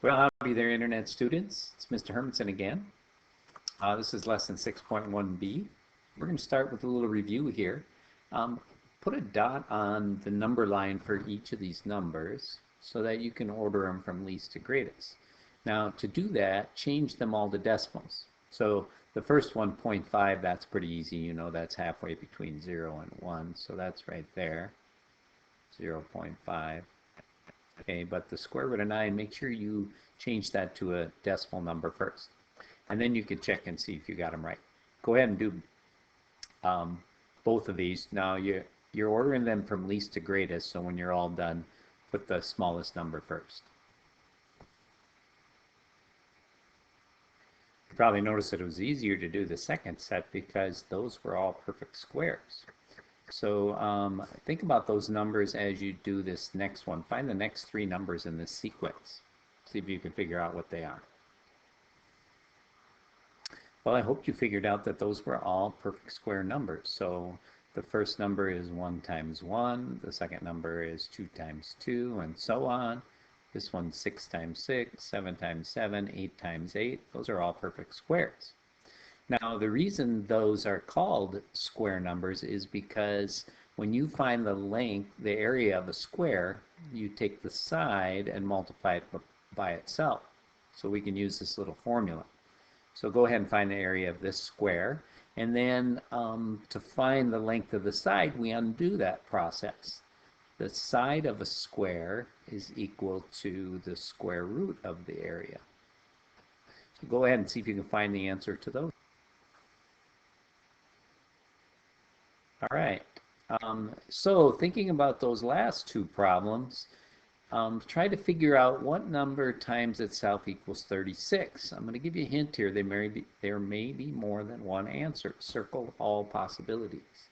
Well, howdy there, Internet students. It's Mr. Hermanson again. This is lesson 6.1b. We're going to start with a little review here. Um, put a dot on the number line for each of these numbers so that you can order them from least to greatest. Now, to do that, change them all to decimals. So the first one, 0.5, that's pretty easy. You know that's halfway between 0 and 1, so that's right there, 0.5. Okay, but the square root of 9, make sure you change that to a decimal number first. And then you can check and see if you got them right. Go ahead and do both of these. Now you're ordering them from least to greatest, so when you're all done, put the smallest number first. You probably noticed that it was easier to do the second set because those were all perfect squares. So think about those numbers as you do this next one. Find the next three numbers in this sequence. See if you can figure out what they are. Well, I hope you figured out that those were all perfect square numbers. So the first number is 1 times 1, the second number is 2 times 2, and so on. This one's 6 times 6, 7 times 7, 8 times 8. Those are all perfect squares. Now, the reason those are called square numbers is because when you find the length, the area of a square, you take the side and multiply it by itself. So we can use this little formula. So go ahead and find the area of this square. And then to find the length of the side, we undo that process. The side of a square is equal to the square root of the area. So go ahead and see if you can find the answer to those. All right. So thinking about those last two problems, try to figure out what number times itself equals 36. I'm going to give you a hint here. There may be more than one answer. Circle all possibilities.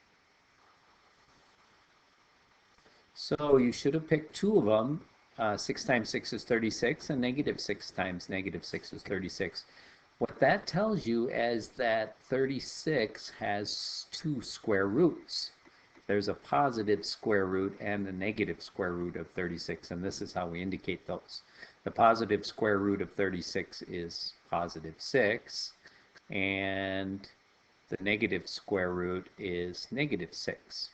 So you should have picked two of them. 6 times 6 is 36, and negative 6 times negative 6 is 36. What that tells you is that 36 has two square roots. There's a positive square root and a negative square root of 36, and this is how we indicate those. The positive square root of 36 is positive 6, and the negative square root is negative 6.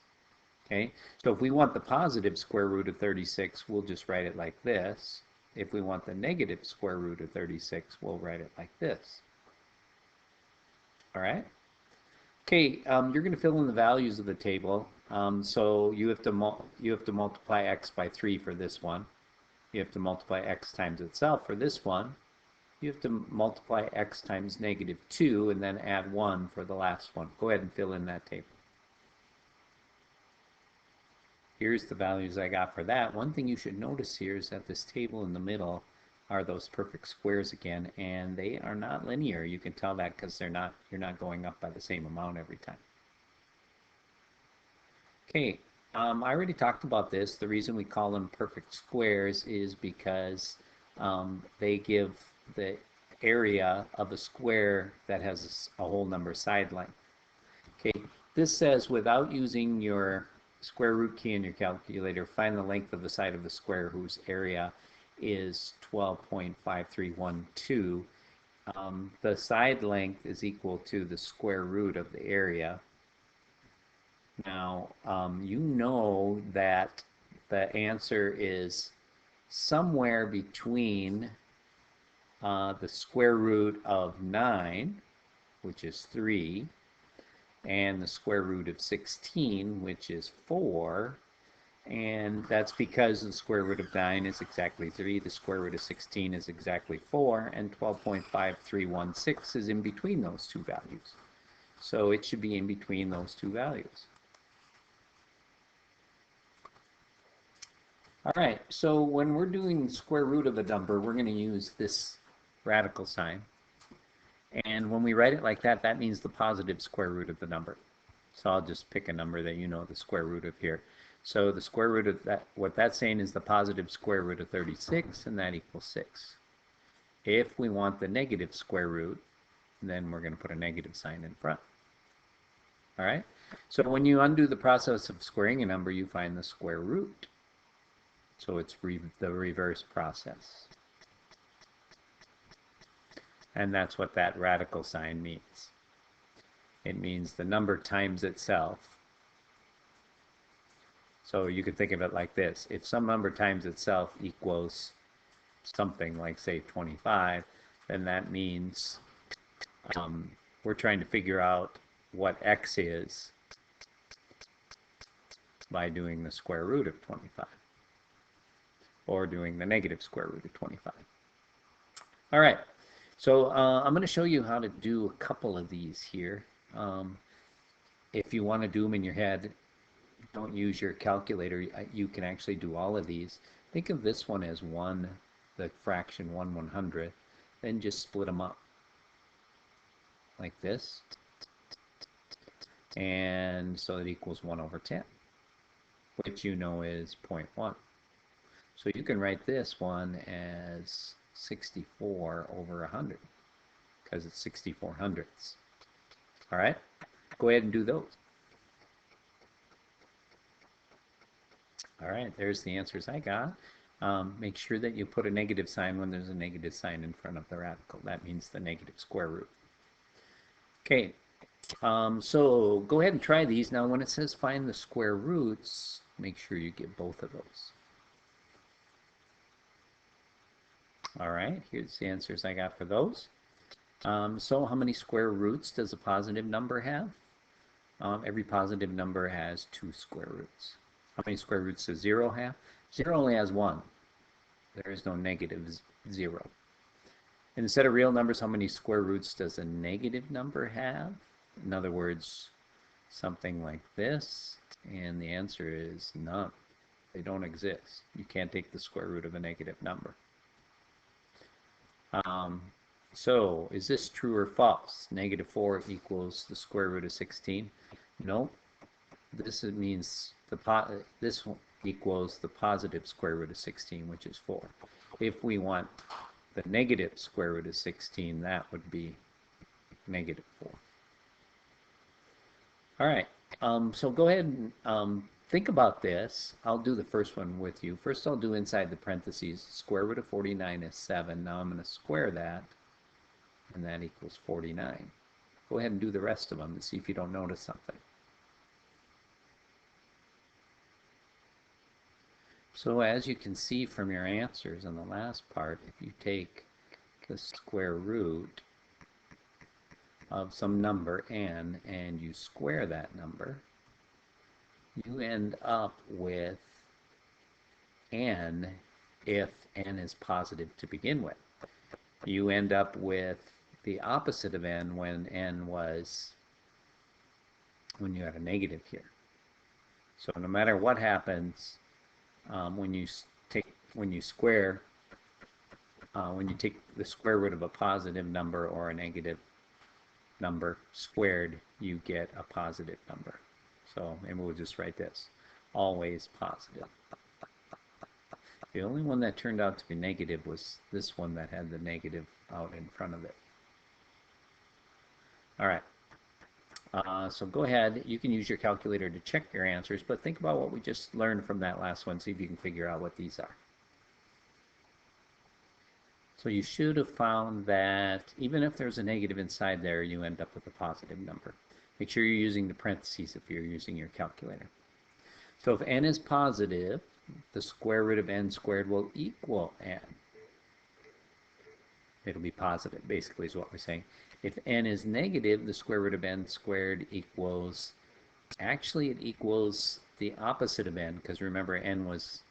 Okay, so if we want the positive square root of 36, we'll just write it like this. If we want the negative square root of 36, we'll write it like this. All right? Okay, you're going to fill in the values of the table. So you have to multiply x by 3 for this one. You have to multiply x times itself for this one. You have to multiply x times negative 2 and then add 1 for the last one. Go ahead and fill in that table. Here's the values I got for that. One thing you should notice here is that this table in the middle are those perfect squares again, and they are not linear. You can tell that because you're not going up by the same amount every time. Okay, I already talked about this. The reason we call them perfect squares is because they give the area of a square that has a whole number side length. Okay, this says without using your square root key in your calculator, find the length of the side of the square whose area is 12.5312. The side length is equal to the square root of the area. Now, you know that the answer is somewhere between the square root of 9, which is 3, and the square root of 16, which is 4, and that's because the square root of 9 is exactly 3, the square root of 16 is exactly 4, and 12.5316 is in between those two values. So it should be in between those two values. All right, so when we're doing the square root of a number, we're going to use this radical sign. And when we write it like that, that means the positive square root of the number. So I'll just pick a number that you know the square root of here. So the square root of that, what that's saying is the positive square root of 36, and that equals 6. If we want the negative square root, then we're going to put a negative sign in front. All right? So when you undo the process of squaring a number, you find the square root. So it's the reverse process. And that's what that radical sign means. It means the number times itself. So you could think of it like this. If some number times itself equals something like, say, 25, then that means we're trying to figure out what x is by doing the square root of 25, or doing the negative square root of 25. All right, so I'm going to show you how to do a couple of these here. If you want to do them in your head, don't use your calculator. You can actually do all of these. Think of this one as 1, the fraction 1/100, then just split them up like this, and so it equals 1/10, which you know is 0.1. So you can write this one as 64/100 because it's 64 hundredths. All right, go ahead and do those. All right, there's the answers I got. Make sure that you put a negative sign when there's a negative sign in front of the radical. That means the negative square root. Okay, so go ahead and try these. Now when it says find the square roots, make sure you get both of those. All right, here's the answers I got for those. So how many square roots does a positive number have? Every positive number has 2 square roots. How many square roots does 0 have? 0 only has 1. There is no negative 0. Instead of real numbers, how many square roots does a negative number have? In other words, something like this, and the answer is none. They don't exist. You can't take the square root of a negative number. So is this true or false? -4 equals the square root of 16? No. This means this equals the positive square root of 16, which is 4. If we want the negative square root of 16, that would be -4. All right, so go ahead and think about this. I'll do the first one with you. First, I'll do inside the parentheses. Square root of 49 is 7. Now I'm going to square that, and that equals 49. Go ahead and do the rest of them and see if you don't notice something. So as you can see from your answers in the last part, if you take the square root of some number n and you square that number, you end up with n if n is positive to begin with. You end up with the opposite of n when you had a negative here. So no matter what happens, when you take the square root of a positive number or a negative number squared, you get a positive number. So, and we'll just write this, always positive. The only one that turned out to be negative was this one that had the negative out in front of it. All right. So go ahead, you can use your calculator to check your answers, but think about what we just learned from that last one, see if you can figure out what these are. So you should have found that even if there's a negative inside there, you end up with a positive number. Make sure you're using the parentheses if you're using your calculator. So if n is positive, the square root of n squared will equal n. It'll be positive, basically, is what we're saying. If n is negative, the square root of n squared equals, actually it equals the opposite of n, because remember n was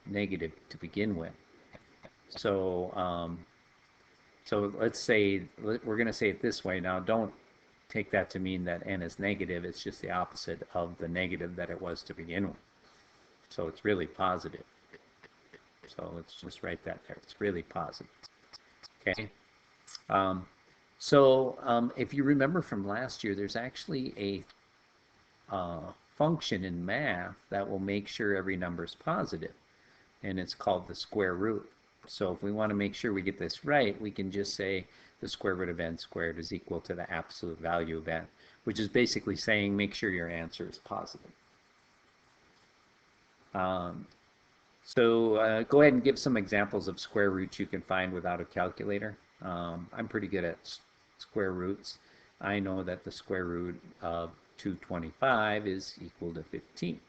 negative to begin with. So, so let's say, we're going to say it this way. Now, don't take that to mean that n is negative. It's just the opposite of the negative that it was to begin with. So it's really positive. So let's just write that there. It's really positive. Okay. If you remember from last year, there's actually a function in math that will make sure every number is positive, and it's called the square root. So if we want to make sure we get this right, we can just say the square root of n squared is equal to the absolute value of n, which is basically saying make sure your answer is positive. Go ahead and give some examples of square roots you can find without a calculator. I'm pretty good at square roots. I know that the square root of 225 is equal to 15.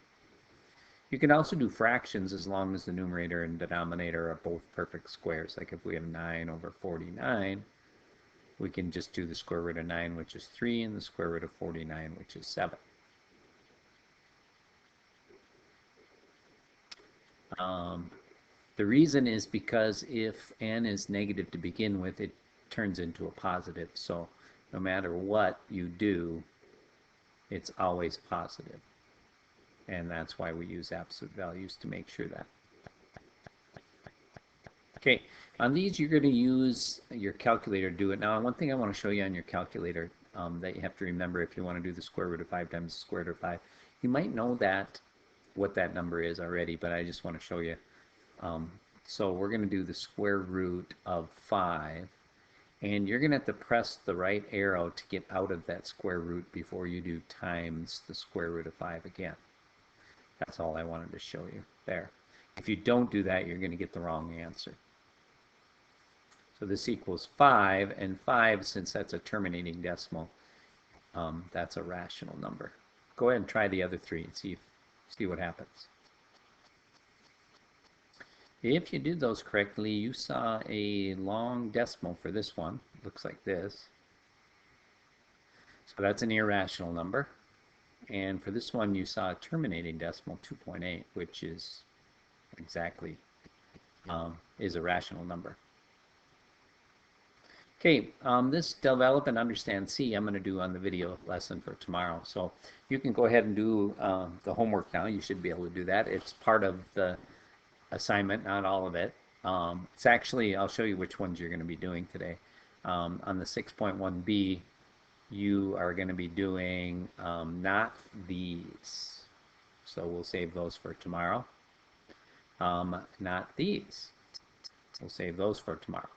You can also do fractions as long as the numerator and denominator are both perfect squares. Like if we have 9 over 49, we can just do the square root of 9, which is 3, and the square root of 49, which is 7. The reason is because if n is negative to begin with, it turns into a positive. So no matter what you do, it's always positive. And that's why we use absolute values to make sure that. Okay, on these you're going to use your calculator to do it. Now, one thing I want to show you on your calculator that you have to remember if you want to do the square root of 5 times the square root of 5. You might know that what that number is already, but I just want to show you. So we're going to do the square root of 5, and you're going to have to press the right arrow to get out of that square root before you do times the square root of 5 again. That's all I wanted to show you there. If you don't do that, you're going to get the wrong answer. So this equals 5, and 5, since that's a terminating decimal, that's a rational number. Go ahead and try the other 3 and see what happens. If you did those correctly, you saw a long decimal for this one. Looks like this. So that's an irrational number. And for this one, you saw a terminating decimal, 2.8, which is exactly is a rational number. Okay, this develop and understand C I'm going to do on the video lesson for tomorrow. So you can go ahead and do the homework now. You should be able to do that. It's part of the assignment, not all of it. It's actually, I'll show you which ones you're going to be doing today. On the 6.1b, you are going to be doing not these. So we'll save those for tomorrow. Not these. We'll save those for tomorrow.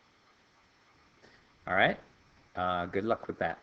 All right. Good luck with that.